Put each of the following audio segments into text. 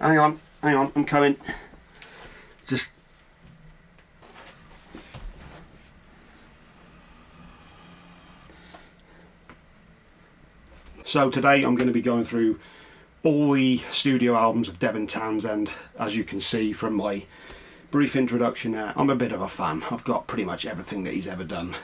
Hang on, I'm coming. Just... So today I'm going to be going through all the studio albums of Devin Townsend. As you can see from my brief introduction there, I'm a bit of a fan. I've got pretty much everything that he's ever done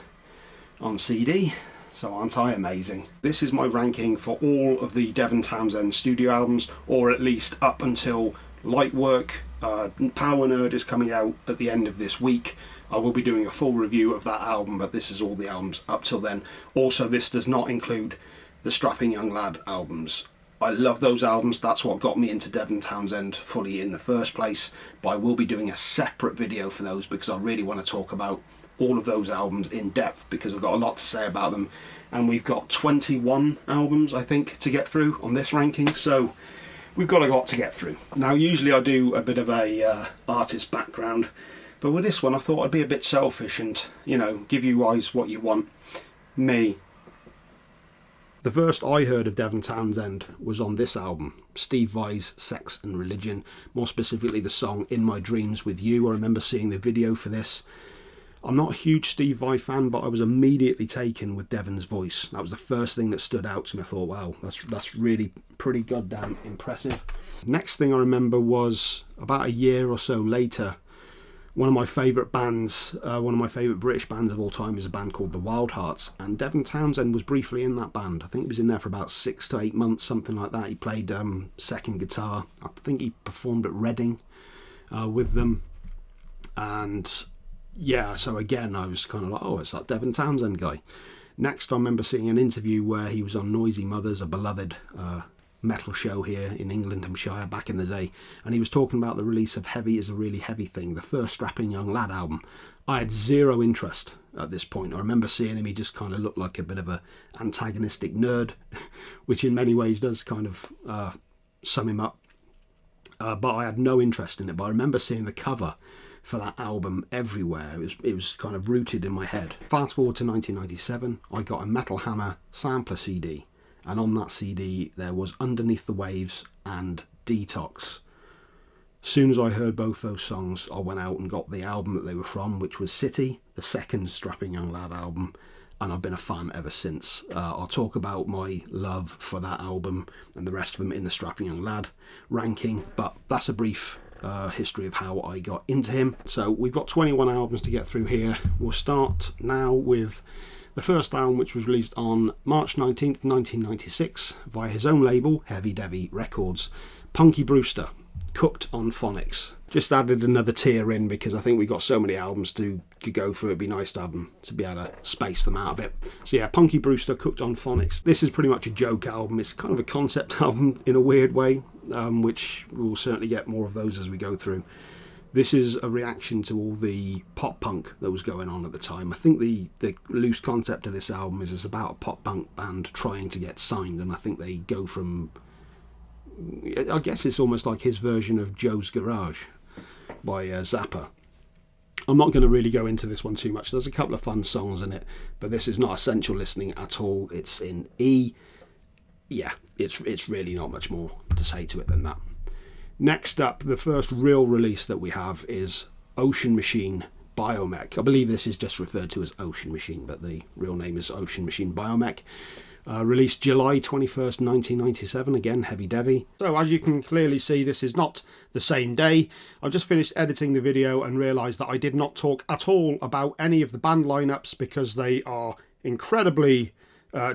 on CD, so aren't I amazing? This is my ranking for all of the Devin Townsend studio albums, or at least up until Lightwork. Powernerd is coming out at the end of this week. I will be doing a full review of that album, but this is all the albums up till then. Also, this does not include the Strapping Young Lad albums. I love those albums. That's what got me into Devin Townsend fully in the first place, but I will be doing a separate video for those because I really want to talk about all of those albums in depth because I've got a lot to say about them, and we've got 21 albums I think to get through on this ranking, so we've got a lot to get through. Now usually I do a bit of a artist background, but with this one I thought I'd be a bit selfish and, you know, give you guys what you want. Me. The first I heard of Devin Townsend was on this album, Steve Vai's Sex and Religion, more specifically the song In My Dreams With You. I remember seeing the video for this. I'm not a huge Steve Vai fan, but I was immediately taken with Devin's voice. That was the first thing that stood out to me. I thought, wow, that's really pretty goddamn impressive. Next thing I remember was about a year or so later, one of my favourite bands, one of my favourite British bands of all time is a band called the Wild Hearts, and Devin Townsend was briefly in that band. I think he was in there for about 6 to 8 months, something like that. He played second guitar. I think he performed at Reading with them, and yeah, so again I was kind of like, oh, it's that Devin Townsend guy. Next I remember seeing an interview where he was on Noisy Mothers, a beloved metal show here in Englandshire back in the day, and he was talking about the release of Heavy Is a Really Heavy Thing, the first Strapping Young Lad album. I had zero interest at this point. I remember seeing him, he just kind of looked like a bit of a antagonistic nerd, which in many ways does kind of sum him up, but I had no interest in it. But I remember seeing the cover for that album everywhere. It was kind of rooted in my head. Fast forward to 1997, I got a Metal Hammer sampler CD, and on that CD there was Underneath the Waves and Detox. As soon as I heard both those songs, I went out and got the album that they were from, which was City, the second Strapping Young Lad album, and I've been a fan ever since. I'll talk about my love for that album and the rest of them in the Strapping Young Lad ranking, but that's a brief history of how I got into him. So we've got 21 albums to get through here. We'll start now with the first album, which was released on March 19th 1996 via his own label, Heavy Devi Records, Punky Bruster, Cooked on Phonics. Just added another tier in because I think we got so many albums to go through. It'd be nice to have them, to be able to space them out a bit. So yeah, Punky Bruster, Cooked on Phonics. This is pretty much a joke album. It's kind of a concept album in a weird way, which we'll certainly get more of those as we go through. This is a reaction to all the pop punk that was going on at the time. I think the loose concept of this album is it's about a pop punk band trying to get signed, and I think they go from, I guess it's almost like his version of Joe's Garage by Zappa. I'm not going to really go into this one too much. There's a couple of fun songs in it, but this is not essential listening at all. It's in E. Yeah, it's really not much more to say to it than that. Next up, the first real release that we have is Ocean Machine Biomech. I believe this is just referred to as Ocean Machine, but the real name is Ocean Machine Biomech. Released July 21st, 1997, again, Heavy Devi. So as you can clearly see, this is not the same day. I've just finished editing the video and realised that I did not talk at all about any of the band lineups because they are incredibly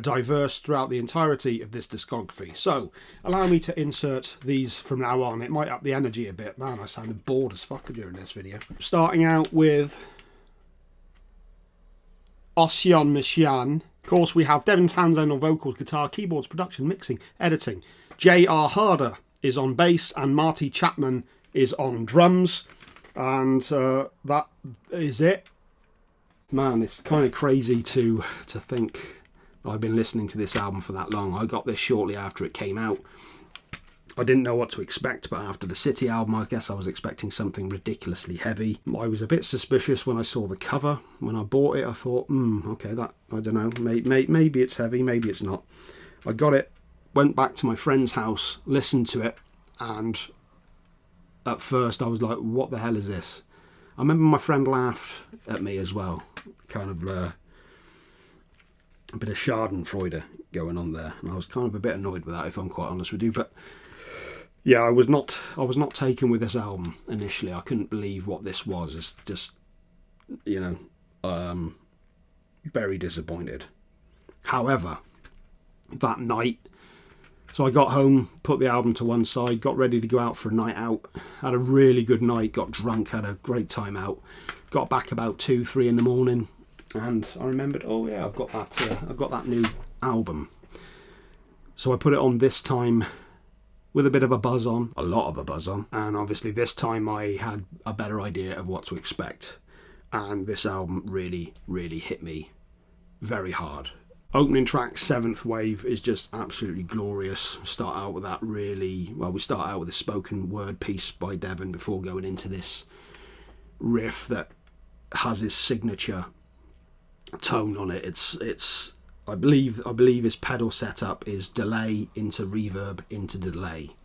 diverse throughout the entirety of this discography. So allow me to insert these from now on. It might up the energy a bit. Man, I sounded bored as fuck during this video. Starting out with Ocean Machine. Of course, we have Devin Townsend on vocals, guitar, keyboards, production, mixing, editing. J.R. Harder is on bass and Marty Chapman is on drums. And that is it. Man, it's kind of crazy to think I've been listening to this album for that long. I got this shortly after it came out. I didn't know what to expect, but after the City album, I guess I was expecting something ridiculously heavy. I was a bit suspicious when I saw the cover. When I bought it, I thought, okay, that, I don't know, maybe it's heavy, maybe it's not. I got it, went back to my friend's house, listened to it, and at first I was like, what the hell is this? I remember my friend laughed at me as well. Kind of a bit of schadenfreude going on there. And I was kind of a bit annoyed with that, if I'm quite honest with you. But yeah, I was not taken with this album initially. I couldn't believe what this was. It's just, you know, very disappointed. However, that night, so I got home, put the album to one side, got ready to go out for a night out, had a really good night, got drunk, had a great time out, got back about 2-3 in the morning, and I remembered, oh yeah, I've got that new album. So I put it on this time with a bit of a buzz on, a lot of a buzz on, and obviously this time I had a better idea of what to expect, and this album really, really hit me very hard. Opening track, Seventh Wave, is just absolutely glorious. Start out with that really, well, we start out with a spoken word piece by Devin before going into this riff that has his signature tone on it. It's I believe his pedal setup is delay into reverb into delay,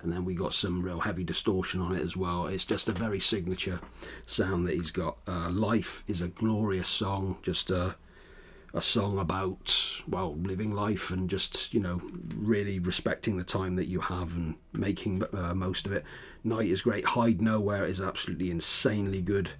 and then we got some real heavy distortion on it as well. It's just a very signature sound that he's got. Life is a glorious song, just a song about, well, living life and just, you know, really respecting the time that you have and making most of it. Night is great. Hide Nowhere is absolutely insanely good.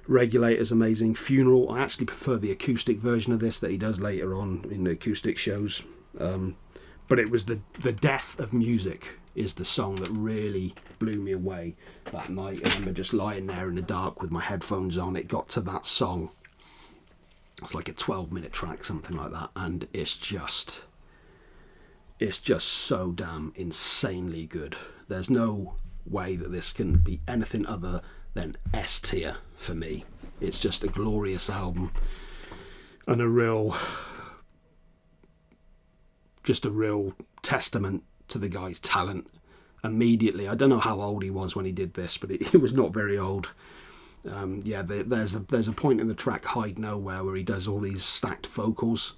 Regulator's amazing. Funeral, I actually prefer the acoustic version of this that he does later on in the acoustic shows. But it was the Death of Music is the song that really blew me away that night. I remember just lying there in the dark with my headphones on. It got to that song. It's like a 12-minute track, something like that, and it's just so damn insanely good. There's no way that this can be anything other than S tier for me. It's just a glorious album and a real testament to the guy's talent. Immediately, I don't know how old he was when he did this, but he was not very old. There's a point in the track Hide Nowhere where he does all these stacked vocals,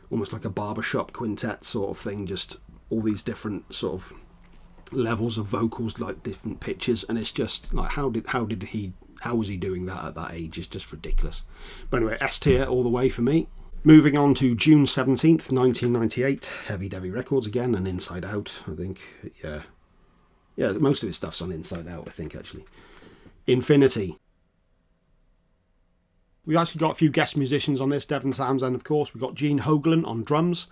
almost like a barbershop quintet sort of thing, just all these different sort of levels of vocals, like different pitches, and it's just like how was he doing that at that age? It's just ridiculous. But anyway, S tier all the way for me. Moving on to June 17th 1998, Heavy Devi Records again, and Inside Out, I think. Yeah, most of his stuff's on Inside Out, I think, actually. Infinity. We actually got a few guest musicians on this. Devin Townsend, of course. We've got Gene Hoglan on drums,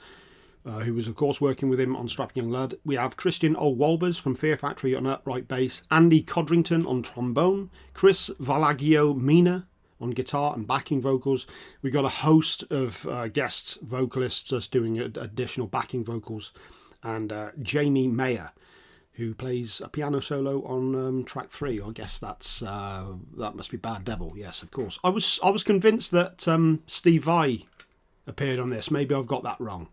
who was, of course, working with him on Strapping Young Lad. We have Christian O'Walbers from Fear Factory on upright bass, Andy Codrington on trombone, Chris Valagio Mina on guitar and backing vocals. We got a host of guest vocalists just doing additional backing vocals, and Jamie Mayer, who plays a piano solo on track 3. I guess that must be Bad Devil. Yes, of course. I was convinced that Steve Vai appeared on this. Maybe I've got that wrong.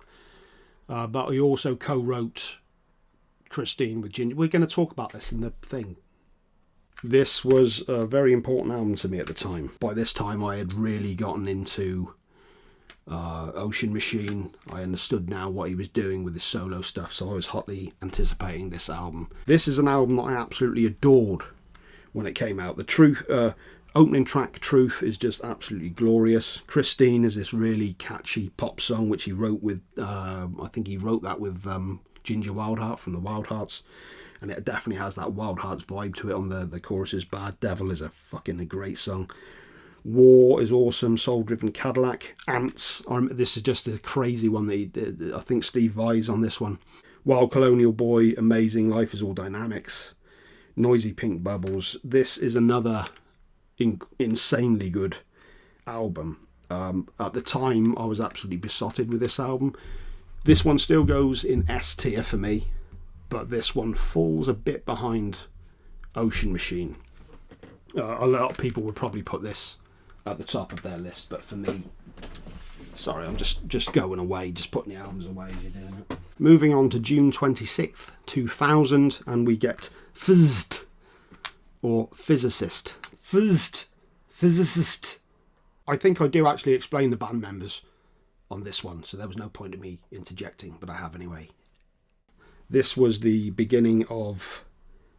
But he also co-wrote Christine with Ginger. We're going to talk about this in the thing. This was a very important album to me at the time. By this time, I had really gotten into Ocean Machine. I understood now what he was doing with his solo stuff, so I was hotly anticipating this album. This is an album that I absolutely adored when it came out. The opening track, Truth, is just absolutely glorious. Christine is this really catchy pop song which he wrote with, I think he wrote that with Ginger Wildheart from the Wildhearts, and it definitely has that Wildhearts vibe to it on the choruses. Bad Devil is a great song. War is awesome. Soul Driven Cadillac. Ants. This is just a crazy one that I think Steve Vai's on this one. Wild Colonial Boy, amazing. Life is All Dynamics. Noisy Pink Bubbles. This is another insanely good album. At the time, I was absolutely besotted with this album. This one still goes in S tier for me, but this one falls a bit behind Ocean Machine. A lot of people would probably put this at the top of their list, but for me, sorry, I'm just going away, just putting the albums away as you're doing it. Moving on to June 26th 2000, and we get Physicist or Physicist. Physicist. I think I do actually explain the band members on this one, so there was no point in me interjecting, but I have anyway. This was the beginning of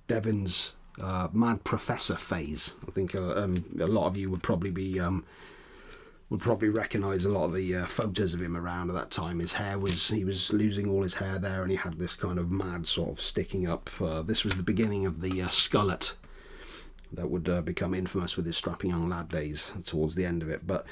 Devin's Mad Professor phase. I think a lot of you would probably recognise a lot of the photos of him around at that time. He was losing all his hair there, and he had this kind of mad sort of sticking up. This was the beginning of the skullet that would become infamous with his Strapping Young Lad days towards the end of it. But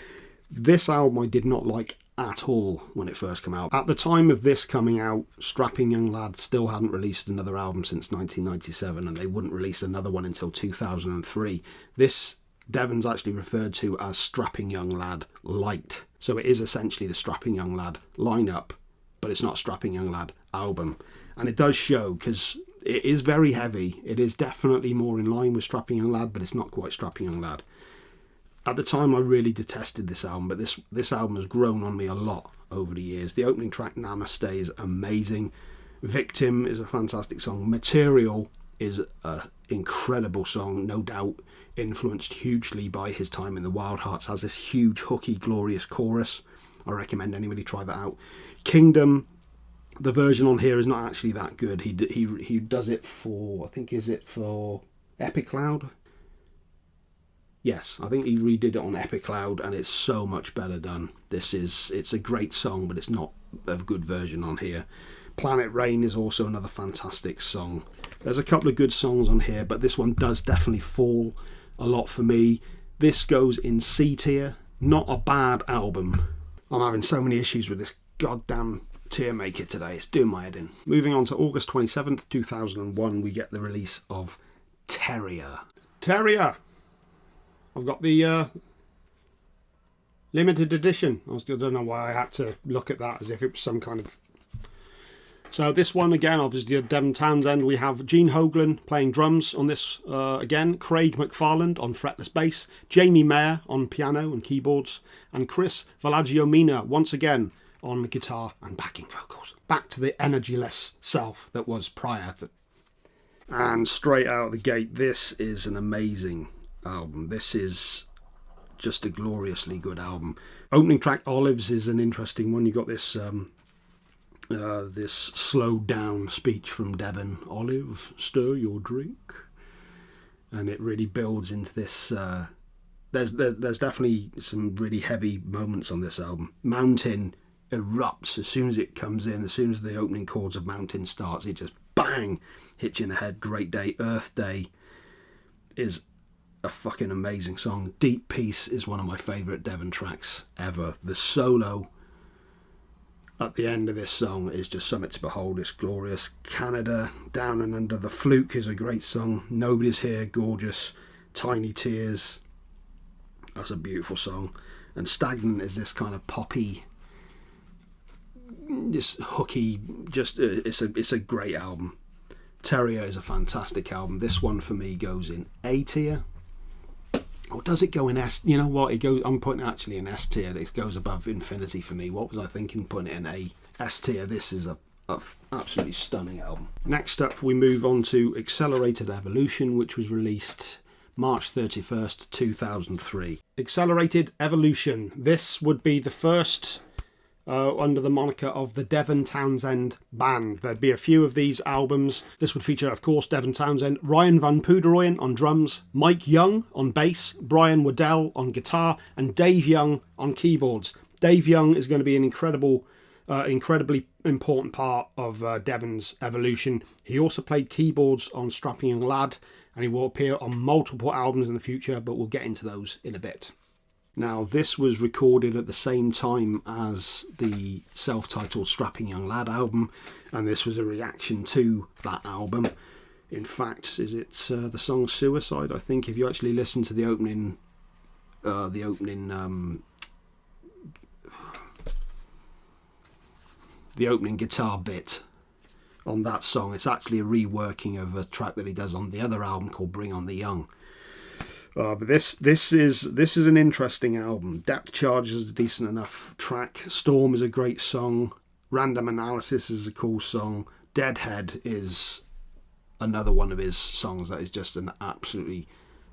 this album I did not like at all when it first came out. At the time of this coming out, Strapping Young Lad still hadn't released another album since 1997, and they wouldn't release another one until 2003. This Devin's actually referred to as Strapping Young Lad Light. So it is essentially the Strapping Young Lad lineup, but it's not Strapping Young Lad album. And it does show, because it is very heavy. It is definitely more in line with Strapping Young Lad, but it's not quite Strapping Young Lad. At the time, I really detested this album, but this album has grown on me a lot over the years. The opening track, Namaste, is amazing. Victim is a fantastic song. Material is an incredible song, no doubt influenced hugely by his time in the Wild Hearts. Has this huge, hooky, glorious chorus. I recommend anybody try that out. Kingdom, the version on here is not actually that good. He does it for, I think, is it for Epicloud? Yes, I think he redid it on Epicloud, and it's so much better done. It's a great song, but it's not a good version on here. Planet Rain is also another fantastic song. There's a couple of good songs on here, but this one does definitely fall a lot for me. This goes in C tier. Not a bad album. I'm having so many issues with this goddamn tier maker today. It's doing my head in. Moving on to August 27th, 2001, we get the release of Terria. Terria! I've got the limited edition. I don't know why I had to look at that as if it was some kind of... So this one, again, obviously Devin Townsend. We have Gene Hoglan playing drums on this again. Craig McFarland on fretless bass. Jamie Mayer on piano and keyboards. And Chris Valagiomina once again on guitar and backing vocals. Back to the energyless self that was prior. And straight out of the gate, this is an amazing album. This is just a gloriously good album. Opening track, Olives, is an interesting one. You got this this slowed down speech from Devin. Olive, stir your drink. And it really builds into this. There's definitely some really heavy moments on this album. Mountain erupts as soon as it comes in. As soon as the opening chords of Mountain starts, it just bang hits you in the head. Great Day. Earth Day is a fucking amazing song. Deep Peace is one of my favourite Devin tracks ever. The solo at the end of this song is just something to behold. It's glorious. Canada, Down and Under. The Fluke is a great song. Nobody's Here, gorgeous. Tiny Tears, that's a beautiful song. And Stagnant is this kind of poppy, this hooky, just it's a great album. Terria is a fantastic album. This one for me goes in A tier. Or does it go in S? You know what? It goes. I'm putting it actually in S tier. It goes above Infinity for me. What was I thinking? Putting it in A. S tier. This is a absolutely stunning album. Next up, we move on to Accelerated Evolution, which was released March 31st, 2003. Accelerated Evolution. This would be the first under the moniker of the Devin Townsend Band. There'd be a few of these albums. This would feature, of course, Devin Townsend, Ryan Van Poederoyen on drums, Mike Young on bass, Brian Waddell on guitar, and Dave Young on keyboards. Dave Young is going to be an incredibly important part of Devin's evolution. He also played keyboards on Strapping Young Lad, and he will appear on multiple albums in the future, but we'll get into those in a bit. Now, this was recorded at the same time as the self-titled Strapping Young Lad album, and this was a reaction to that album. In fact, is it the song Suicide? I think if you actually listen to the opening guitar bit on that song, it's actually a reworking of a track that he does on the other album called Bring On The Young. But this is an interesting album. Depth Charge is a decent enough track. Storm is a great song. Random Analysis is a cool song. Deadhead is another one of his songs that is just an absolutely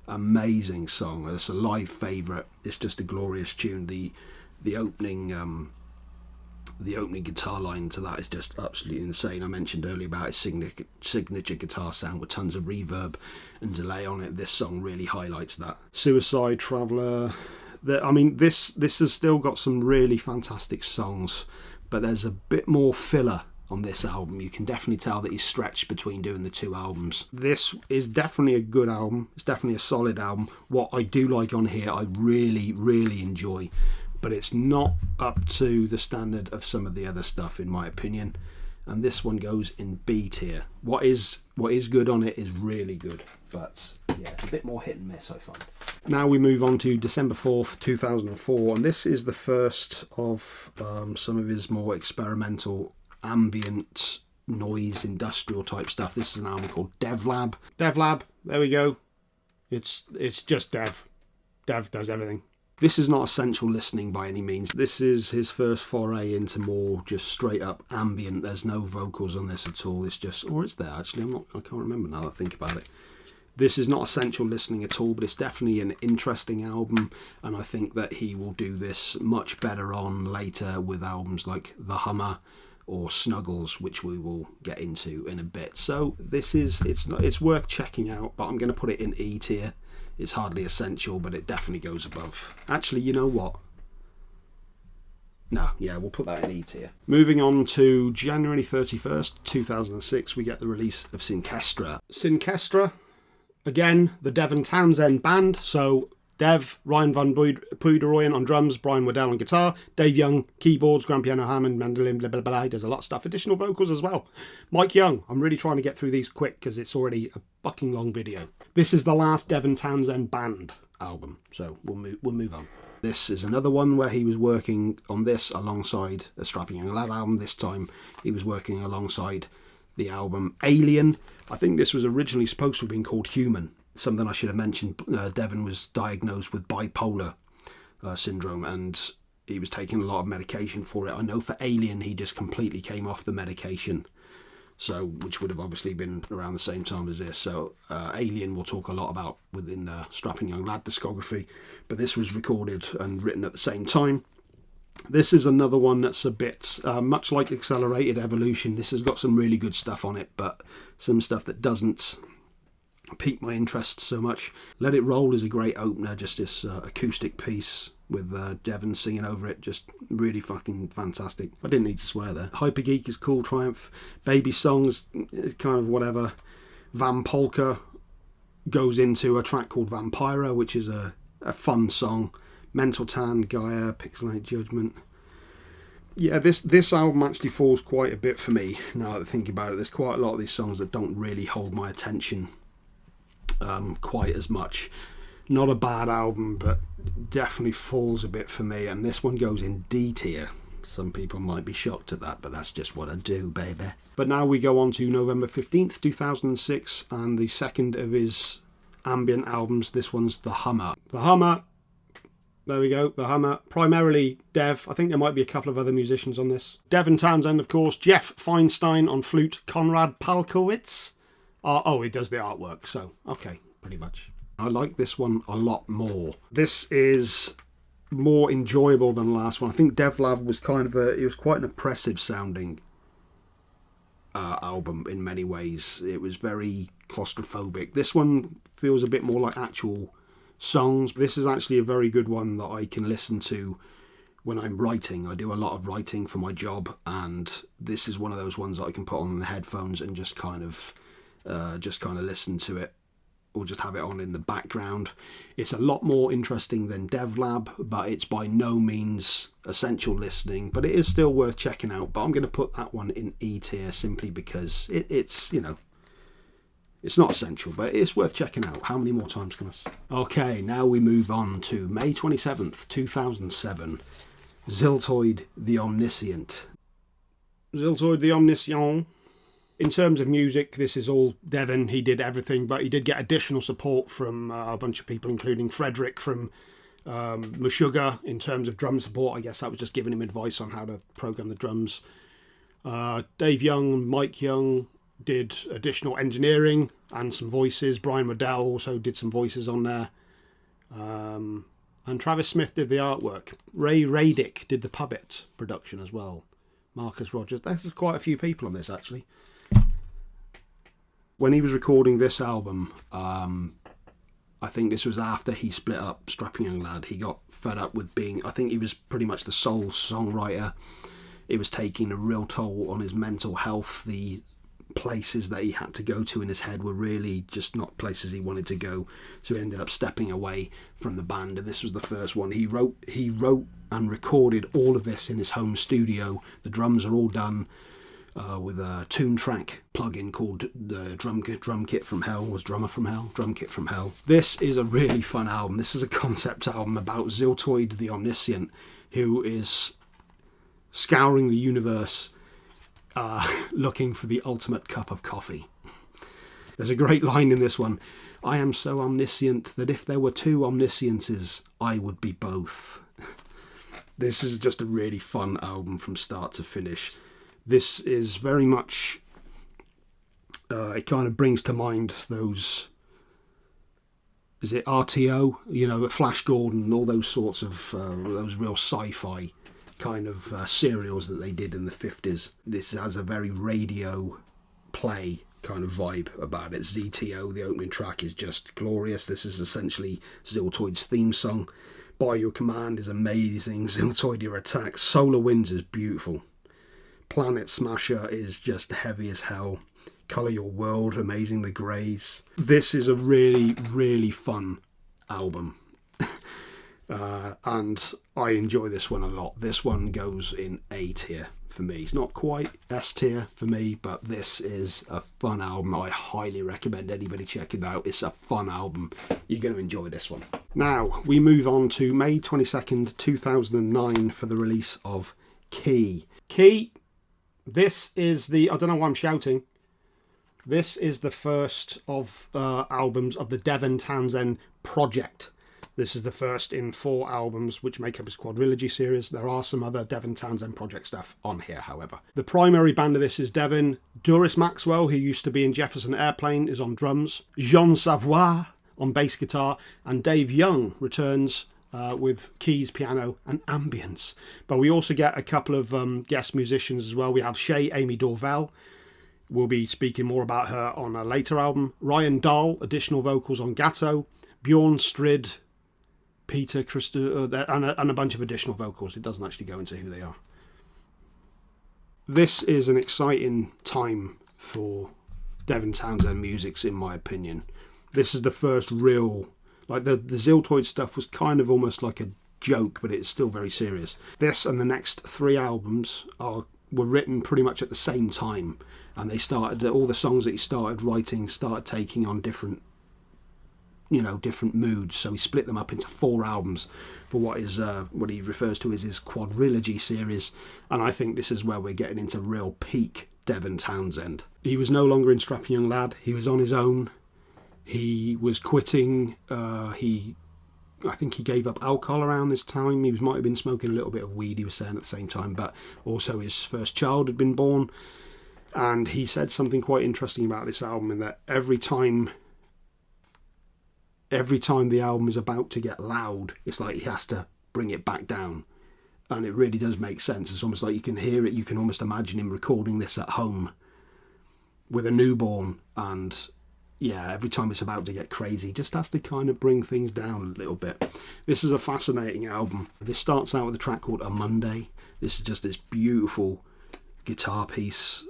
amazing song. It's a live favourite. It's just a glorious tune. The opening the opening guitar line to that is just absolutely insane. I mentioned earlier about his signature guitar sound with tons of reverb and delay on it. This song really highlights that. Suicide Traveller. I mean, this has still got some really fantastic songs, but there's a bit more filler on this album. You can definitely tell that he's stretched between doing the 2 albums. This is definitely a good album. It's definitely a solid album. What I do like on here, I really, really enjoy, but it's not up to the standard of some of the other stuff, in my opinion. And this one goes in B tier. What is good on it is really good, but yeah, it's a bit more hit and miss, I find. Now we move on to December 4th, 2004, and this is the first of some of his more experimental ambient noise industrial type stuff. This is an album called Devlab. Devlab, there we go. It's just Dev. Dev does everything. This is not essential listening by any means. This is his first foray into more just straight up ambient. There's no vocals on this at all. It's just, or it's there actually. I can't remember now that I think about it. This is not essential listening at all, but it's definitely an interesting album, and I think that he will do this much better on later with albums like The Hummer or Snuggles, which we will get into in a bit. So it's worth checking out, but I'm going to put it in E tier. It's hardly essential, but it definitely goes above. Actually, you know what? No, yeah, we'll put that in E tier. Moving on to January 31st, 2006, we get the release of Synchestra. Synchestra, again, the Devin Townsend band. So Dev, Ryan Van Poederoyen on drums, Brian Waddell on guitar, Dave Young, keyboards, grand piano, Hammond, mandolin, blah, blah, blah. He does a lot of stuff. Additional vocals as well. Mike Young. I'm really trying to get through these quick because it's already a fucking long video. This is the last Devin Townsend band album, so we'll move on. This is another one where he was working on this alongside a Strapping Young Lad album. This time he was working alongside the album Alien. I think this was originally supposed to have been called Human. Something I should have mentioned, Devin was diagnosed with bipolar syndrome, and he was taking a lot of medication for it. I know for Alien he just completely came off the medication, so which would have obviously been around the same time as this. So Alien we'll talk a lot about within the Strapping Young Lad discography, but this was recorded and written at the same time. This is another one that's a bit much like Accelerated Evolution. This has got some really good stuff on it, but some stuff that doesn't piqued my interest so much. Let It Roll is a great opener, just this acoustic piece with Devin singing over it, just really fucking fantastic. I didn't need to swear there. Hypergeek is cool, Triumph. Baby Songs is kind of whatever. Vampolka goes into a track called Vampira, which is a fun song. Mental Tan, Gaia, Pixelate Judgment. Yeah, this album actually falls quite a bit for me now that I think about it. There's quite a lot of these songs that don't really hold my attention quite as much. Not a bad album, but definitely falls a bit for me, and this one goes in D tier. Some people might be shocked at that, but that's just what I do, baby. But now we go on to November 15th, 2006, and the second of his ambient albums. This one's The Hummer. The Hummer, there we go, The Hummer. Primarily Dev. I think there might be a couple of other musicians on this. Devin Townsend, of course. Jeff Feinstein on flute. Konrad Palkowitz. Oh, he does the artwork, so okay, pretty much. I like this one a lot more. This is more enjoyable than the last one. I think Devlab was it was quite an oppressive sounding album in many ways. It was very claustrophobic. This one feels a bit more like actual songs. This is actually a very good one that I can listen to when I'm writing. I do a lot of writing for my job, and this is one of those ones that I can put on the headphones and just kind of listen to it, or just have it on in the background. It's a lot more interesting than Devlab, but it's by no means essential listening, but it is still worth checking out. But I'm going to put that one in E tier simply because it's it's not essential, but it's worth checking out. How many more times can I say? Okay, now we move on to May 27th, 2007. Ziltoid the Omniscient. Ziltoid the Omniscient. In terms of music, this is all Devin. He did everything, but he did get additional support from a bunch of people, including Frederick from Meshuggah, in terms of drum support. I guess that was just giving him advice on how to program the drums. Dave Young, Mike Young did additional engineering and some voices. Brian Waddell also did some voices on there. And Travis Smith did the artwork. Ray Radick did the puppet production as well. Marcus Rogers. There's quite a few people on this, actually. When he was recording this album, I think this was after he split up Strapping Young Lad. He got fed up with being... I think he was pretty much the sole songwriter. It was taking a real toll on his mental health. The places that he had to go to in his head were really just not places he wanted to go. So he ended up stepping away from the band. And this was the first one. He wrote and recorded all of this in his home studio. The drums are all done with a Tune Track plugin called the Drum Kit from Hell. Was Drummer from Hell? Drum Kit from Hell. This is a really fun album. This is a concept album about Ziltoid the Omniscient, who is scouring the universe looking for the ultimate cup of coffee. There's a great line in this one. I am so omniscient that if there were two omnisciences, I would be both. This is just a really fun album from start to finish. This is very much, it kind of brings to mind those, is it RTO? You know, Flash Gordon, all those sorts of, those real sci-fi kind of serials that they did in the 50s. This has a very radio play kind of vibe about it. ZTO, the opening track, is just glorious. This is essentially Ziltoid's theme song. By Your Command is amazing. Ziltoid Your Attack. Solar Winds is beautiful. Planet Smasher is just heavy as hell. Colour Your World, amazing. The Greys. This is a really, really fun album. And I enjoy this one a lot. This one goes in A tier for me. It's not quite S tier for me, but this is a fun album. I highly recommend anybody checking it out. It's a fun album. You're going to enjoy this one. Now, we move on to May 22nd, 2009 for the release of Key. Key, this is the... I don't know why I'm shouting. This is the first of albums of the Devin Townsend project. This is the first in 4 albums which make up his quadrilogy series. There are some other Devin Townsend project stuff on here, however. The primary band of this is Devin. Doris Maxwell, who used to be in Jefferson Airplane, is on drums. Jean Savoy on bass guitar. And Dave Young returns with keys, piano and ambience. But we also get a couple of guest musicians as well. We have Shay Amy Dorval. We'll be speaking more about her on a later album. Ryan Dahl, additional vocals on Gatto. Bjorn Strid, Peter, Christo, and a bunch of additional vocals. It doesn't actually go into who they are. This is an exciting time for Devin Townsend music, in my opinion. This is the first real... Like, the Ziltoid stuff was kind of almost like a joke, but it's still very serious. This and the next 3 albums were written pretty much at the same time. And they started... All the songs that he started writing started taking on different moods, so he split them up into 4 albums for what he refers to as his quadrilogy series, and I think this is where we're getting into real peak Devin Townsend. He was no longer in Strapping Young Lad. He was on his own. He was quitting. I think he gave up alcohol around this time. He might have been smoking a little bit of weed, he was saying at the same time, but also his first child had been born, and he said something quite interesting about this album, in that every time the album is about to get loud, it's like he has to bring it back down. And it really does make sense. It's almost like you can hear it. You can almost imagine him recording this at home with a newborn. And yeah, every time it's about to get crazy, just has to kind of bring things down a little bit. This is a fascinating album. This starts out with a track called A Monday. This is just this beautiful guitar piece,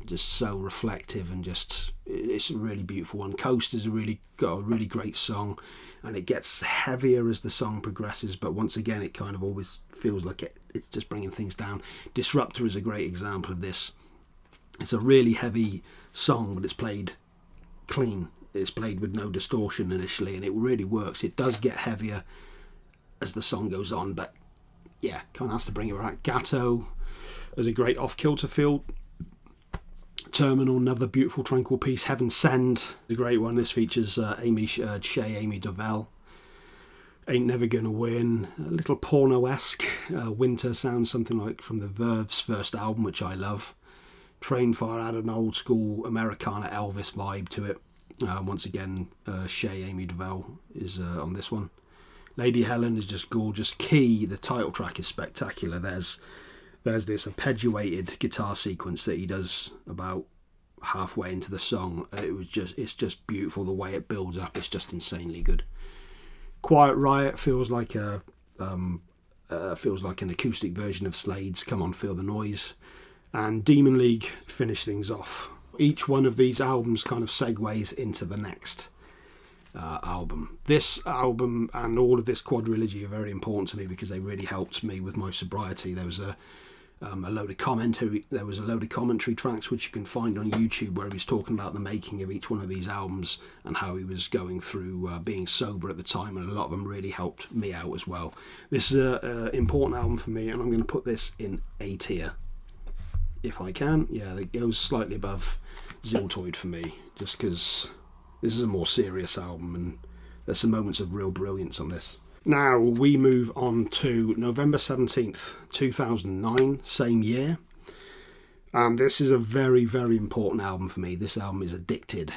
just so reflective, and just it's a really beautiful one. Coast is got a really great song, and it gets heavier as the song progresses, but once again it kind of always feels like it's just bringing things down. Disruptor is a great example of this. It's a really heavy song, but it's played clean. It's played with no distortion initially, and it really works. It does get heavier as the song goes on, but yeah, kind of has to bring it back. Gatto, there's a great off-kilter feel. Terminal, another beautiful tranquil piece. Heaven Send, a great one. This features Shay Amy Dorval. Ain't Never Gonna Win, a little porno-esque. Winter sounds something like from the Verve's first album, which I love. Trainfire had an old school Americana Elvis vibe to it. Once again, Shay Amy Dorval is on this one. Lady Helen is just gorgeous. Key, the title track, is spectacular. There's there's this arpeggiated guitar sequence that he does about halfway into the song. It's just beautiful the way it builds up. It's just insanely good. Quiet Riot feels like an acoustic version of Slade's Come On Feel the Noise, and Demon League finish things off. Each one of these albums kind of segues into the next album. This album and all of this quadrilogy are very important to me because they really helped me with my sobriety. There was a load of commentary. There was a load of commentary tracks which you can find on YouTube where he was talking about the making of each one of these albums and how he was going through being sober at the time, and a lot of them really helped me out as well. This is an important album for me, and I'm going to put this in A tier if I can. Yeah, it goes slightly above Ziltoid for me, just because this is a more serious album and there's some moments of real brilliance on this. Now we move on to November 17th, 2009, same year. And this is a very, very important album for me. This album is Addicted.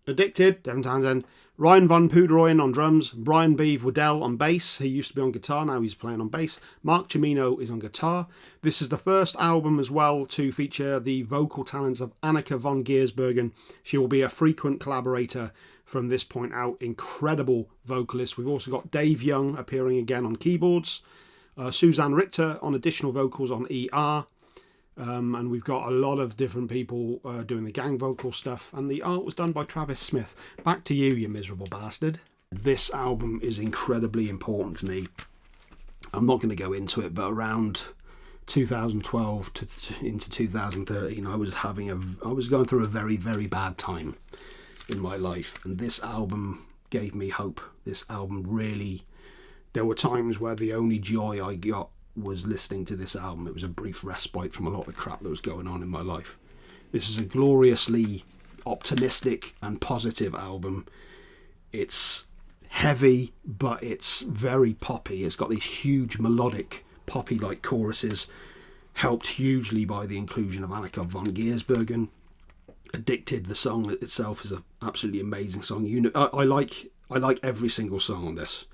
Addicted, Devin Townsend. Ryan Van Poodroyen on drums. Brian Beeve Waddell on bass. He used to be on guitar, now he's playing on bass. Mark Cimino is on guitar. This is the first album as well to feature the vocal talents of Annika von Giersbergen. She will be a frequent collaborator from this point out. Incredible vocalist. We've also got Dave Young appearing again on keyboards. Suzanne Richter on additional vocals on ER. And we've got a lot of different people doing the gang vocal stuff. And the art was done by Travis Smith. Back to you, you miserable bastard. This album is incredibly important to me. I'm not going to go into it, but around 2012 into 2013, I was going through a very, very bad time in my life. And this album gave me hope. This album really... There were times where the only joy I got was listening to this album. It was a brief respite from a lot of the crap that was going on in my life. This is a gloriously optimistic and positive album. It's heavy, but it's very poppy. It's got these huge melodic poppy-like choruses, helped hugely by the inclusion of Annika von Giersbergen. Addicted, the song itself, is an absolutely amazing song. I like every single song on this.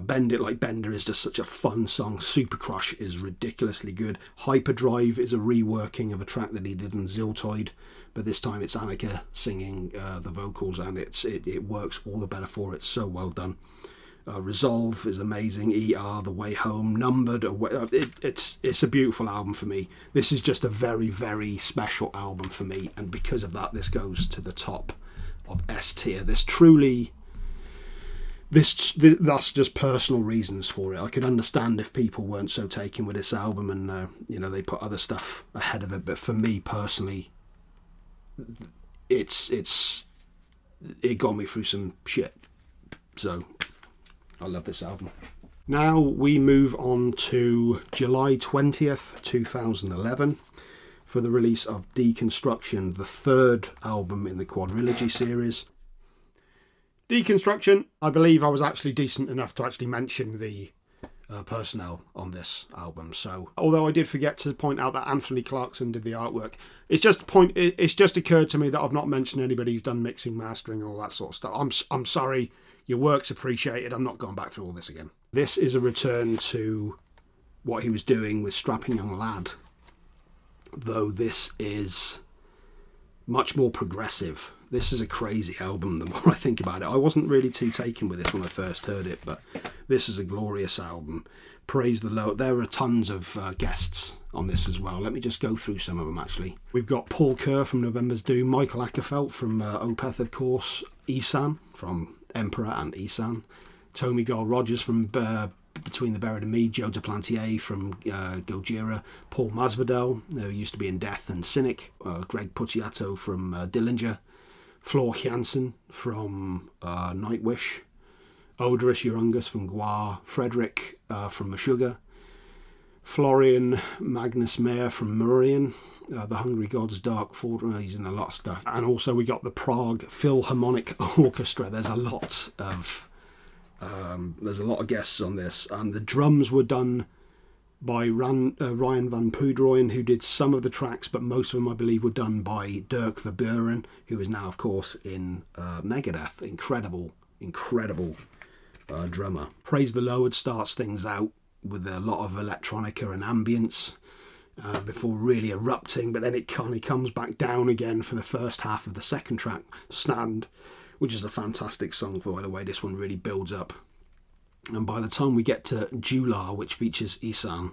Bend It Like Bender is just such a fun song. Super Crush is ridiculously good. Hyperdrive is a reworking of a track that he did in Ziltoid, but this time it's Annika singing the vocals, and it works all the better for it. So well done. Resolve is amazing. ER, The Way Home, Numbered. It's a beautiful album for me. This is just a very, very special album for me, and because of that, this goes to the top of S tier. That's just personal reasons for it. I could understand if people weren't so taken with this album and they put other stuff ahead of it, but for me personally, it got me through some shit. So I love this album. Now we move on to July 20th, 2011 for the release of Deconstruction, the third album in the quadrilogy series. Deconstruction, I believe I was actually decent enough to actually mention the personnel on this album. So, although I did forget to point out that Anthony Clarkson did the artwork, it's just occurred to me that I've not mentioned anybody who's done mixing, mastering, all that sort of stuff. I'm sorry, your work's appreciated. I'm not going back through all this again. This is a return to what he was doing with Strapping Young Lad, though this is much more progressive. This is a crazy album the more I think about it. I wasn't really too taken with this when I first heard it, but this is a glorious album. Praise the Lord. There are tons of guests on this as well. Let me just go through some of them, actually. We've got Paul Kerr from November's Doom, Michael Ackerfeld from Opeth, of course, Isan from Emperor and Isan, Tommy Gar Rogers from Between the Buried and Me, Joe Duplantier from Gojira, Paul Masvidal, who used to be in Death and Cynic, Greg Puciato from Dillinger, Floor Jansen from Nightwish, Odorous Urungus from Gwar, Frederick from Meshuggah, Florian Magnus Mayer from Murian, The Hungry Gods, Dark Fortress, he's in a lot of stuff. And also we got the Prague Philharmonic Orchestra. There's a lot of guests on this, and the drums were done by Ryan Van Poodroyen, who did some of the tracks, but most of them I believe were done by Dirk Verburen, who is now of course in Megadeth. Incredible drummer. Praise the Lord starts things out. with a lot of electronica and ambience before really erupting, but then it kind of comes back down again for the first half of the second track, Stand, which is a fantastic song, by the way. This one really builds up. And by the time we get to Jular, which features Isan,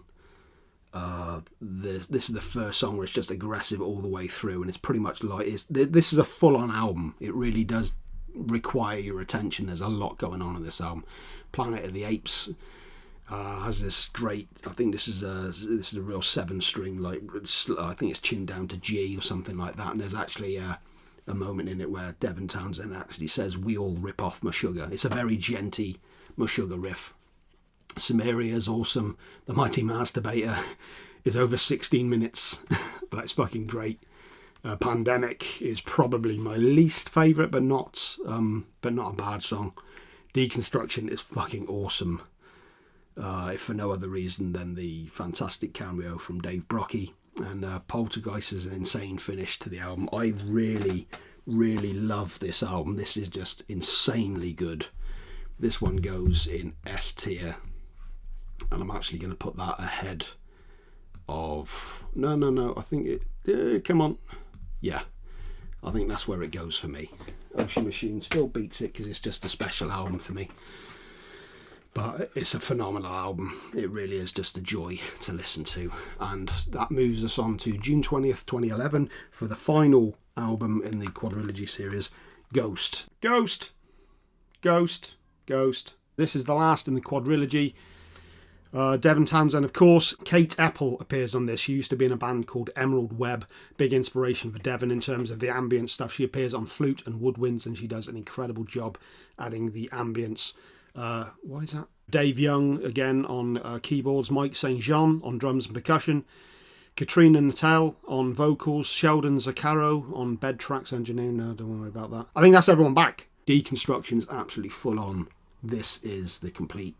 this is the first song where it's just aggressive all the way through, and it's pretty much like this is a full-on album. It really does require your attention. There's a lot going on in this album. Planet of the Apes has this great, I think this is a real 7-string, like I think it's chinned down to G or something like that, and there's actually a moment in it where Devin Townsend actually says, "We all rip off Meshuggah." It's a very genty Meshuggah riff. Sumeria is awesome. The Mighty Masturbator is over 16 minutes, but it's fucking great. Pandemic is probably my least favourite, but not a bad song. Deconstruction is fucking awesome, if for no other reason than the fantastic cameo from Dave Brockie, and Poltergeist is an insane finish to the album. I really, really love this album. This is just insanely good. This one goes in S tier, and I'm actually going to put that ahead of... No, I think it... come on. Yeah, I think that's where it goes for me. Ocean Machine still beats it because it's just a special album for me. But it's a phenomenal album. It really is just a joy to listen to. And that moves us on to June 20th, 2011 for the final album in the quadrilogy series, Ghost. Ghost! Ghost! Ghost. This is the last in the quadrilogy. Devin Townsend, of course. Kate Apple appears on this. She used to be in a band called Emerald Web. Big inspiration for Devin in terms of the ambient stuff. She appears on flute and woodwinds, and she does an incredible job adding the ambience. Why is that? Dave Young, again, on keyboards. Mike St. Jean on drums and percussion. Katrina Natal on vocals. Sheldon Zaccaro on bed tracks engineering. No, don't worry about that. I think that's everyone back. Deconstruction is absolutely full on. This is the complete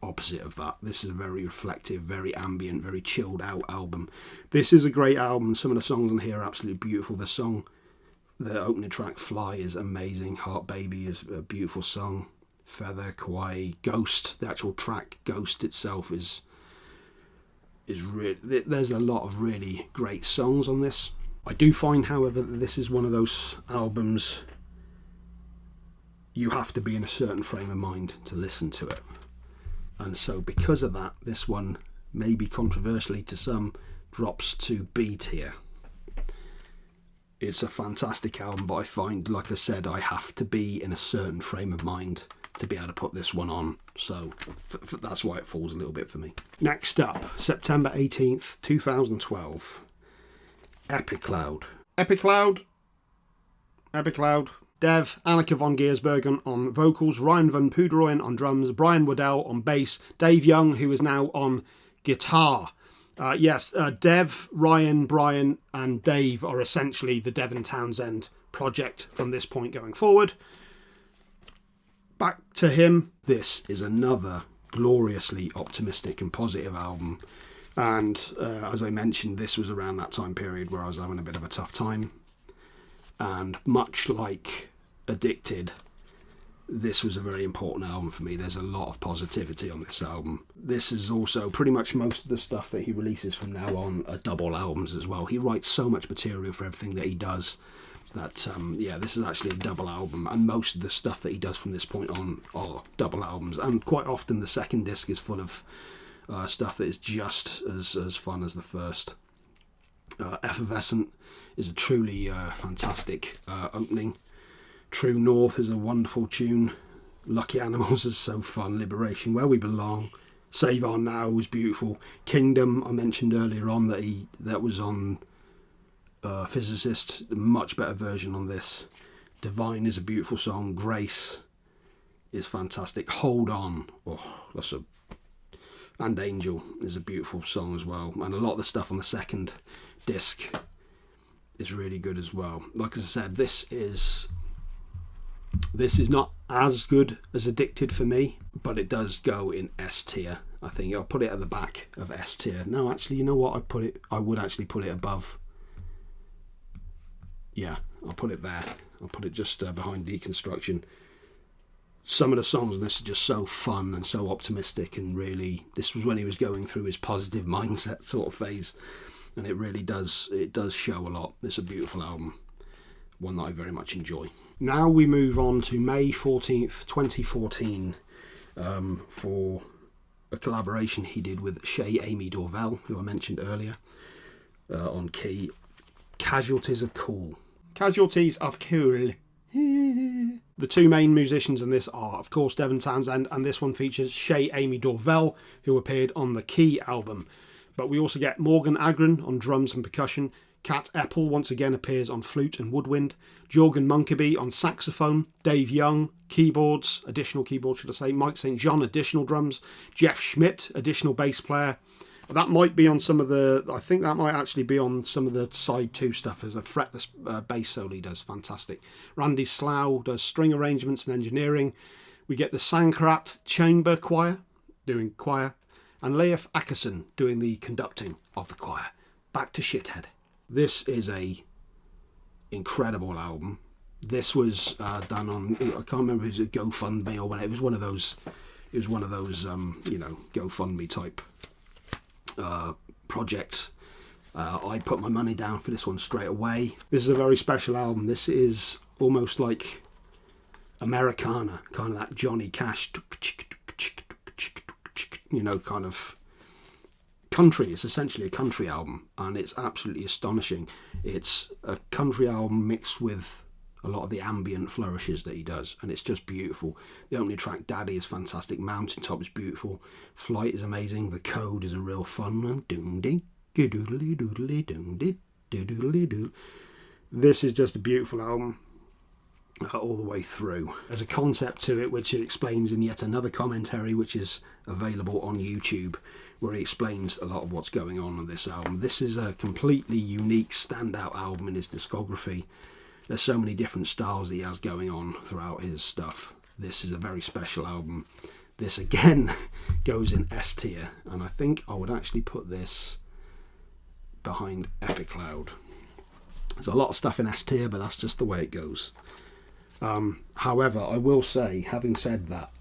opposite of that. This is a very reflective, very ambient, very chilled out album. This is a great album. Some of the songs on here are absolutely beautiful. The opening track, Fly, is amazing. Heart Baby is a beautiful song. Feather, Kawaii, Ghost, the actual track Ghost itself is really, there's a lot of really great songs on this. I do find, however, that this is one of those albums you have to be in a certain frame of mind to listen to it. And so because of that, this one, maybe controversially to some, drops to B tier. It's a fantastic album, but I find, like I said, I have to be in a certain frame of mind to be able to put this one on. So that's why it falls a little bit for me. Next up, September 18th, 2012. Epicloud. Epicloud. Dev, Annika von Giersbergen on vocals, Ryan van Poederoyen on drums, Brian Waddell on bass, Dave Young, who is now on guitar. Dev, Ryan, Brian and Dave are essentially the Devin Townsend project from this point going forward. Back to him. This is another gloriously optimistic and positive album. And as I mentioned, this was around that time period where I was having a bit of a tough time. And much like Addicted, this was a very important album for me. There's a lot of positivity on this album. This is also pretty much most of the stuff that he releases from now on are double albums as well. He writes so much material for everything that he does that this is actually a double album, and most of the stuff that he does from this point on are double albums, and quite often the second disc is full of stuff that is just as fun as the first. Effervescent is a truly fantastic opening. True North is a wonderful tune. Lucky Animals is so fun. Liberation, Where We Belong. Save Our Now was beautiful. Kingdom, I mentioned earlier on that was on Physicist, a much better version on this. Divine is a beautiful song. Grace is fantastic. Hold On, and Angel is a beautiful song as well. And a lot of the stuff on the second disc is really good as well. Like I said, this is not as good as Addicted for me, but it does go in S tier. I think I'll put it at the back of S tier. No, actually, you know what? I would actually put it above. Yeah, I'll put it there. I'll put it just behind Deconstruction. some of the songs on this are just so fun and so optimistic, and really, this was when he was going through his positive mindset sort of phase, and it really does show a lot. It's a beautiful album, one that I very much enjoy. Now we move on to May 14th, 2014, for a collaboration he did with Shay Amy Dorvell, who I mentioned earlier, on key, Casualties of Cool. Casualties of Cool. The two main musicians in this are, of course, Devin Townsend, and this one features Shay Amy Dorvell, who appeared on the Key album. But we also get Morgan Agron on drums and percussion. Kat Eppel once again appears on flute and woodwind. Jorgen Munkeby on saxophone. Dave Young, keyboards, additional keyboards should I say. Mike St. John, additional drums. Jeff Schmidt, additional bass player. That might be on some of the, I think that might actually be on some of the side 2 stuff. There's a fretless bass solo he does, fantastic. Randy Slough does string arrangements and engineering. We get the Sankrat Chamber Choir doing choir, and Leif Ackerson doing the conducting of the choir. Back to Shithead. This is a incredible album. This was done on, I can't remember if it was a GoFundMe or whatever. It was one of those GoFundMe type projects. I put my money down for this one straight away. This is a very special album. This is almost like Americana, kind of that Johnny Cash, kind of country. It's essentially a country album, and it's absolutely astonishing. It's a country album mixed with a lot of the ambient flourishes that he does, and it's just beautiful. The opening track, Daddy, is fantastic. Mountaintop is beautiful. Flight is amazing. The Code is a real fun one. This is just a beautiful album all the way through. There's a concept to it which he explains in yet another commentary, which is available on YouTube, where he explains a lot of what's going on this album. This is a completely unique standout album in his discography. There's so many different styles that he has going on throughout his stuff. This is a very special album. This again goes in S tier, and I think I would actually put this behind Epicloud. There's a lot of stuff in S tier, but that's just the way it goes. However, I will say, having said that,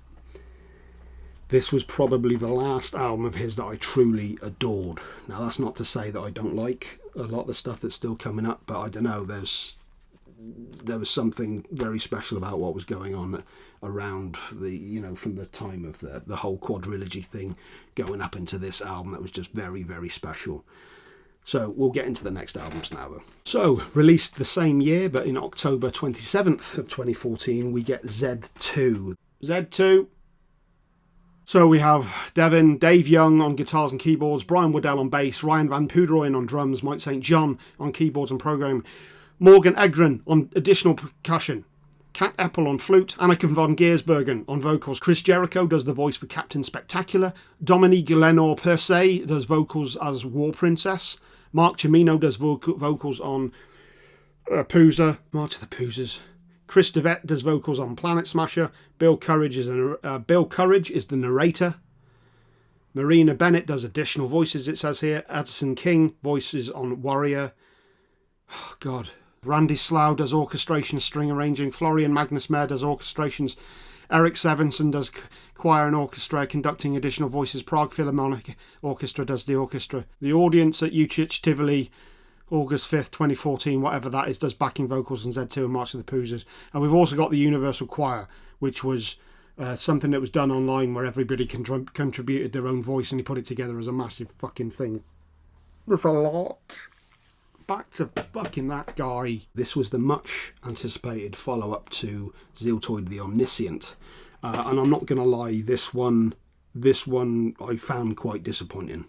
this was probably the last album of his that I truly adored. Now, that's not to say that I don't like a lot of the stuff that's still coming up, but I don't know, there was something very special about what was going on around from the time of the whole quadrilogy thing going up into this album that was just very, very special. So we'll get into the next albums now though. So, released the same year, but in October 27th of 2014, we get Z2. Z2. So we have Dave Young on guitars and keyboards, Brian Waddell on bass, Ryan Van Poodroyen on drums, Mike St. John on keyboards and programming, Morgan Egren on additional percussion, Kat Eppel on flute, Anneke von Giersbergen on vocals, Chris Jericho does the voice for Captain Spectacular, Dominique Lenore Persay does vocals as War Princess, Mark Cimino does vocals on Pooza, March of the Poozers, Chris DeVette does vocals on Planet Smasher, Bill Courage is the narrator, Marina Bennett does additional voices, it says here, Addison King voices on Warrior, oh god, Randy Slough does orchestration, string arranging, Florian Magnus Mayer does orchestrations, Eric Sevenson does choir and orchestra, conducting additional voices, Prague Philharmonic Orchestra does the orchestra, the audience at Utrecht Tivoli, August 5th, 2014, whatever that is, does backing vocals on Z2 and March of the Poozers. And we've also got the Universal Choir, which was something that was done online where everybody contributed their own voice and he put it together as a massive fucking thing. That's a lot. Back to fucking that guy. This was the much anticipated follow-up to Ziltoid the Omniscient. And I'm not going to lie, this one I found quite disappointing,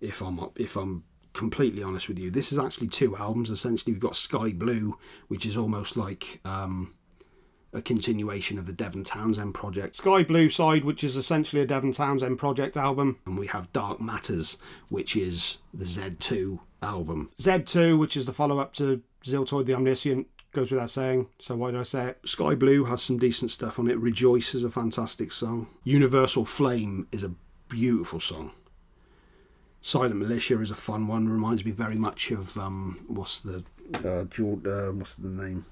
if I'm completely honest with you. This is actually 2 albums. Essentially, we've got Sky Blue, which is almost like a continuation of the Devin Townsend project. Sky Blue side, which is essentially a Devin Townsend project album. And we have Dark Matters, which is the Z2 album. Z2, which is the follow-up to Ziltoid the Omniscient, goes without saying, so why did I say it? Sky Blue has some decent stuff on it. Rejoice is a fantastic song. Universal Flame is a beautiful song. Silent Militia is a fun one. Reminds me very much of what's the name?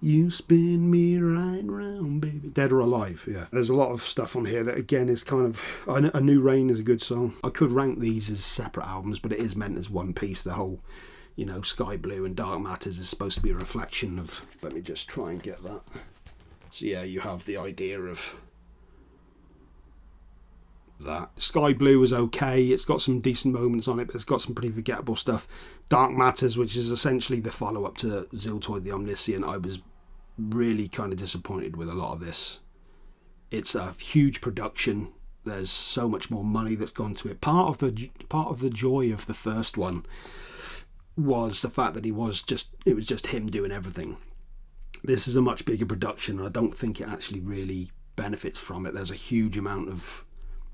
You spin me right round, baby. Dead or Alive, yeah. There's a lot of stuff on here that, again, is kind of... A New Rain is a good song. I could rank these as separate albums, but it is meant as one piece. The whole, you know, Sky Blue and Dark Matters is supposed to be a reflection of... Let me just try and get that. So, yeah, you have the idea of... that. Sky Blue was okay. It's got some decent moments on it, but it's got some pretty forgettable stuff. Dark Matters, which is essentially the follow-up to Ziltoid the Omniscient, I was really kind of disappointed with a lot of this. It's a huge production. There's so much more money that's gone to it. Part of the joy of the first one was the fact that it was just him doing everything. This is a much bigger production, and I don't think it actually really benefits from it. There's a huge amount of...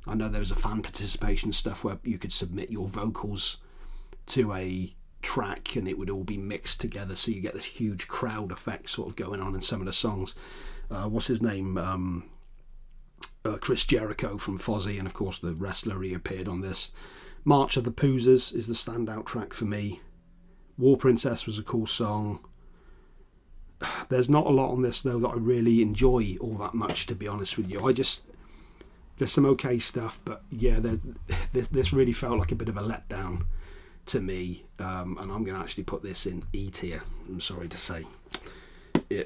I know there was a fan participation stuff where you could submit your vocals to a track and it would all be mixed together, so you get this huge crowd effect sort of going on in some of the songs. What's his name? Chris Jericho from Fozzy, and of course the wrestler, he appeared on this. March of the Poozers is the standout track for me. War Princess was a cool song. There's not a lot on this though that I really enjoy all that much, to be honest with you. There's some okay stuff, but yeah, this really felt like a bit of a letdown to me, and I'm going to actually put this in E tier, I'm sorry to say. I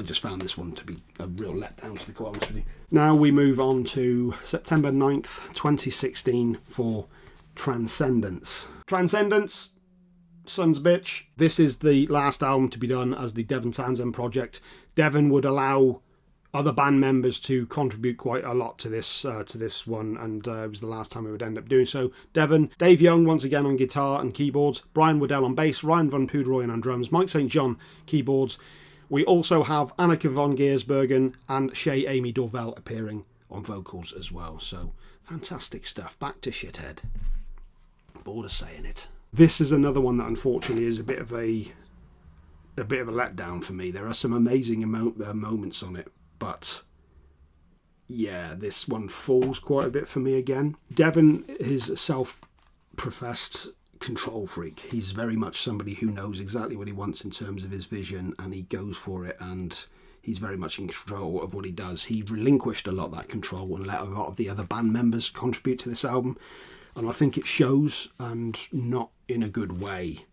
just found this one to be a real letdown, to be quite honest with you. Now we move on to September 9th, 2016 for Transcendence. Transcendence, son's bitch. This is the last album to be done as the Devin Townsend project. Devin would allow other band members to contribute quite a lot to this one, and it was the last time we would end up doing so. Devin, Dave Young once again on guitar and keyboards, Brian Waddell on bass, Ryan Van Poodroyen on drums, Mike St. John keyboards. We also have Anneke von Giersbergen and Shay Amy Dorvel appearing on vocals as well. So fantastic stuff. Back to Shithead. Bored of saying it. This is another one that unfortunately is a bit of a letdown for me. There are some amazing moments on it, but yeah, this one falls quite a bit for me again. Devin is a self-professed control freak. He's very much somebody who knows exactly what he wants in terms of his vision, and he goes for it, and he's very much in control of what he does. He relinquished a lot of that control and let a lot of the other band members contribute to this album, and I think it shows, and not in a good way.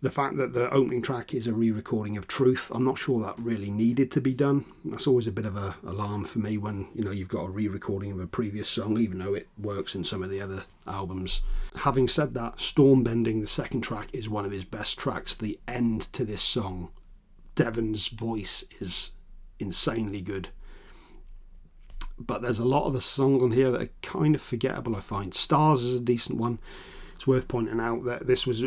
The fact that the opening track is a re-recording of Truth, I'm not sure that really needed to be done. That's always a bit of an alarm for me when, you know, you've got a re-recording of a previous song, even though it works in some of the other albums. Having said that, Stormbending, the second track, is one of his best tracks. The end to this song, Devin's voice is insanely good. But there's a lot of the songs on here that are kind of forgettable, I find. Stars is a decent one. It's worth pointing out that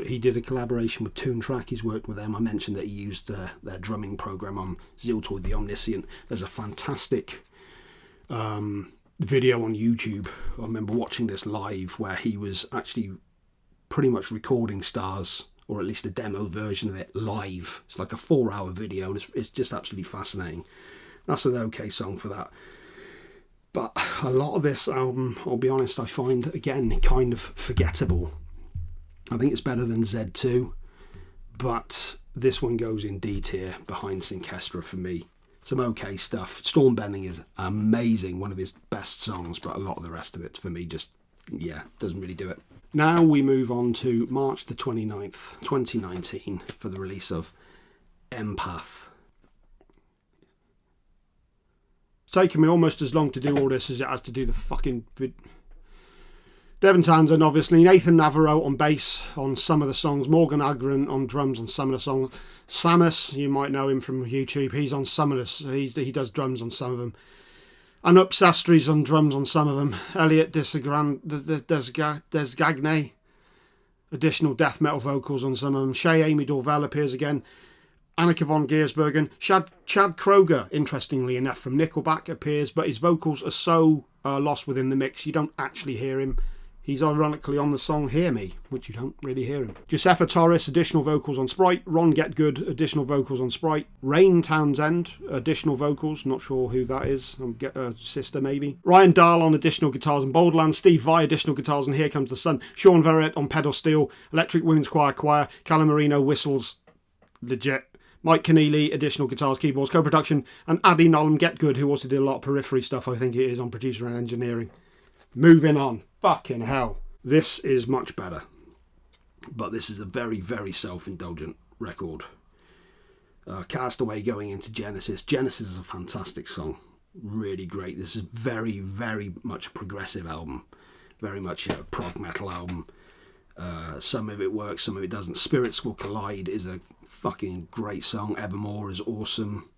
he did a collaboration with Toontrack. He's worked with them. I mentioned that he used their drumming program on Ziltoid the Omniscient. There's a fantastic video on YouTube. I remember watching this live where he was actually pretty much recording Stars, or at least a demo version of it, live. It's like a 4-hour video, and it's just absolutely fascinating. That's an okay song for that. But a lot of this album, I'll be honest, I find, again, kind of forgettable. I think it's better than Z2, but this one goes in D tier behind Synchestra for me. Some okay stuff. Stormbending is amazing, one of his best songs, but a lot of the rest of it, for me, just, yeah, doesn't really do it. Now we move on to March the 29th, 2019, for the release of Empath. It's taken me almost as long to do all this as it has to do the fucking Devin Townsend, obviously. Nathan Navarro on bass on some of the songs. Morgan Agron on drums on some of the songs. Samus, you might know him from YouTube. He's on some of this. He does drums on some of them. Anup Sastri's on drums on some of them. Elliot Desgagne, additional death metal vocals on some of them. Shay Amy Dorvel appears again. Anneke von Giersbergen. Chad Kroger, interestingly enough, from Nickelback appears, but his vocals are so lost within the mix, you don't actually hear him. He's ironically on the song Hear Me, which you don't really hear him. Josefa Torres, additional vocals on Sprite. Ron Getgood, additional vocals on Sprite. Rain Townsend, additional vocals. Not sure who that is. Sister, maybe. Ryan Dahl on additional guitars on Boldland. Steve Vai, additional guitars on Here Comes the Sun. Sean Verrett on pedal steel. Electric Women's Choir. Callum Marino whistles. Legit. Mike Keneally, additional guitars, keyboards, co-production, and Addy Nolan Get Good, who also did a lot of periphery stuff, I think it is, on producer and engineering. Moving on. Fucking hell. This is much better. But this is a very, very self-indulgent record. Castaway going into Genesis. Genesis is a fantastic song. Really great. This is very, very much a progressive album. Very much a prog metal album. Some of it works, some of it doesn't. Spirits Will Collide is a fucking great song. Evermore is awesome.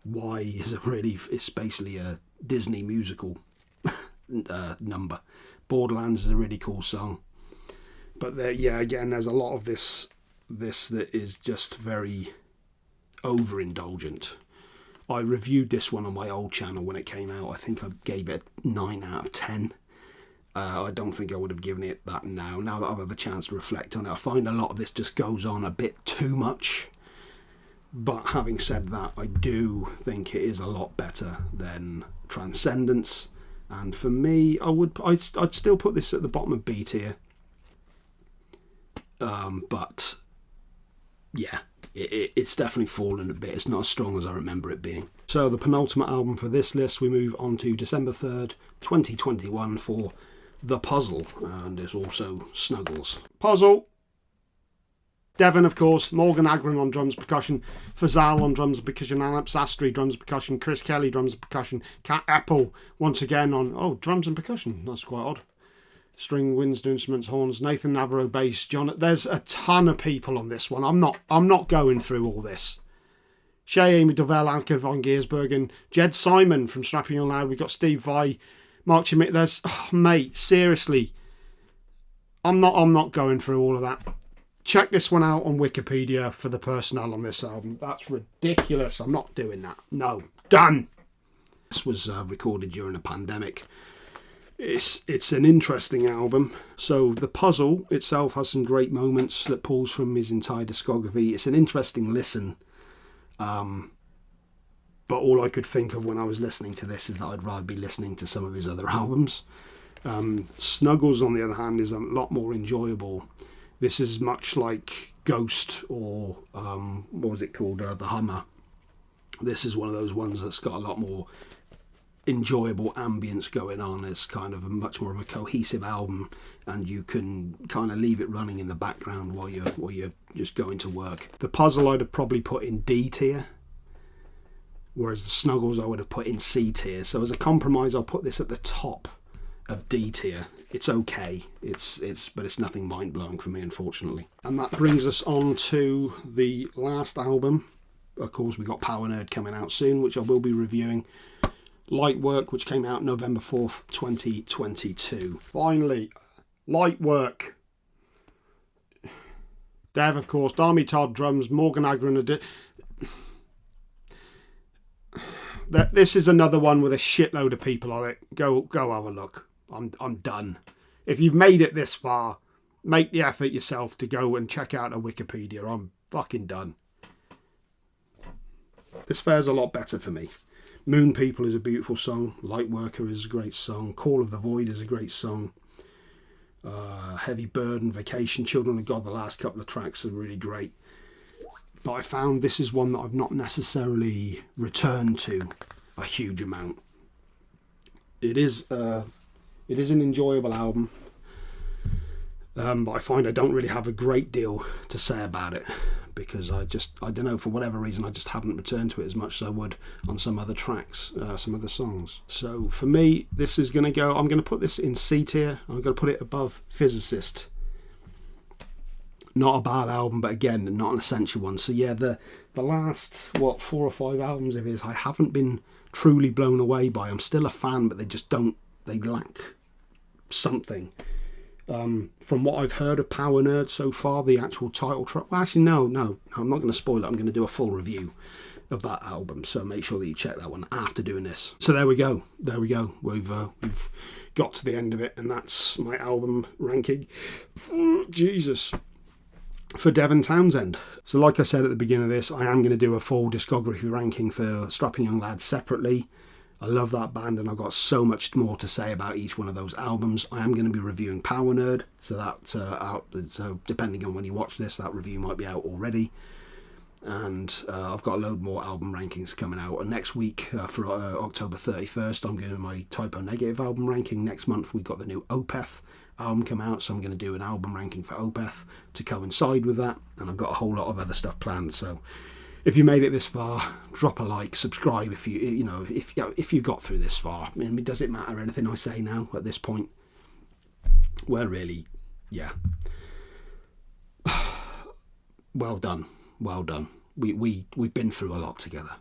Why is it's basically a Disney musical number. Borderlands is a really cool song. But again, there's a lot of this that is just very overindulgent. I reviewed this one on my old channel when it came out. I think I gave it a 9 out of 10. I don't think I would have given it that now. Now that I've had the chance to reflect on it, I find a lot of this just goes on a bit too much. But having said that, I do think it is a lot better than Transcendence. And for me, I'd still put this at the bottom of B tier. But yeah, it's definitely fallen a bit. It's not as strong as I remember it being. So the penultimate album for this list, we move on to December 3rd, 2021 for The Puzzle, and there's also Snuggles. Puzzle. Devin, of course, Morgan Agron on drums, percussion, Fazal on drums and percussion, Alex Astri drums, percussion, Chris Kelly drums and percussion, Cat Apple once again on drums and percussion. That's quite odd. String, winds, instruments, horns, Nathan Navarro bass, John. There's a ton of people on this one. I'm not going through all this. Shay, Amy Dovell, Anke von Giersbergen, Jed Simon from Strapping Young Lad. We've got Steve Vai, Mark Chimit. There's mate, seriously. I'm not going through all of that. Check this one out on Wikipedia for the personnel on this album. That's ridiculous. I'm not doing that. No, done. This was recorded during a pandemic. It's an interesting album. So The Puzzle itself has some great moments that pulls from his entire discography. It's an interesting listen. But all I could think of when I was listening to this is that I'd rather be listening to some of his other albums. Snuggles, on the other hand, is a lot more enjoyable. This is much like Ghost or what was it called? The Hummer. This is one of those ones that's got a lot more enjoyable ambience going on. It's kind of a much more of a cohesive album, and you can kind of leave it running in the background while you're just going to work. The Puzzle I'd have probably put in D tier, whereas the Snuggles I would have put in C tier. So as a compromise, I'll put this at the top of D tier. It's okay. But it's nothing mind-blowing for me, unfortunately. And that brings us on to the last album. Of course, we got Powernerd coming out soon, which I will be reviewing. Lightwork, which came out November 4th, 2022. Finally, Lightwork. Dev, of course, Darmy Todd drums, Morgan Agron. This is another one with a shitload of people on it. Go have a look. I'm done. If you've made it this far, make the effort yourself to go and check out a Wikipedia. I'm fucking done. This fares a lot better for me. Moon People is a beautiful song. Lightworker is a great song. Call of the Void is a great song. Heavy Burden, Vacation, Children of God, the last couple of tracks are really great. But I found this is one that I've not necessarily returned to a huge amount. It is an enjoyable album, but I find I don't really have a great deal to say about it, because I don't know, for whatever reason I just haven't returned to it as much as I would on some other tracks, some other songs. So for me, this is going to go, I'm going to put this in C tier. I'm going to put it above Physicist. Not a bad album, but again, not an essential one. So yeah, the last 4 or 5 albums of his I haven't been truly blown away by. I'm still a fan, but they lack something. From what I've heard of Powernerd so far, the actual title track, well, actually no, I'm not going to spoil it. I'm going to do a full review of that album, so make sure that you check that one after doing this. So there we go. We've got to the end of it, and that's my album ranking. Jesus. For Devin Townsend. So like I said at the beginning of this, I am going to do a full discography ranking for Strapping Young Lad separately. I love that band, and I've got so much more to say about each one of those albums. I am going to be reviewing Powernerd, so that's out. So depending on when you watch this, that review might be out already. and I've got a load more album rankings coming out. And next week, for October 31st, I'm doing my Typo Negative album ranking. Next month, we've got the new Empath album come out, so I'm going to do an album ranking for Empath to coincide with that. And I've got a whole lot of other stuff planned. So if you made it this far, drop a like, subscribe if you got through this far. I mean, does it matter anything I say now at this point? Well, really, yeah. Well done. We've been through a lot together.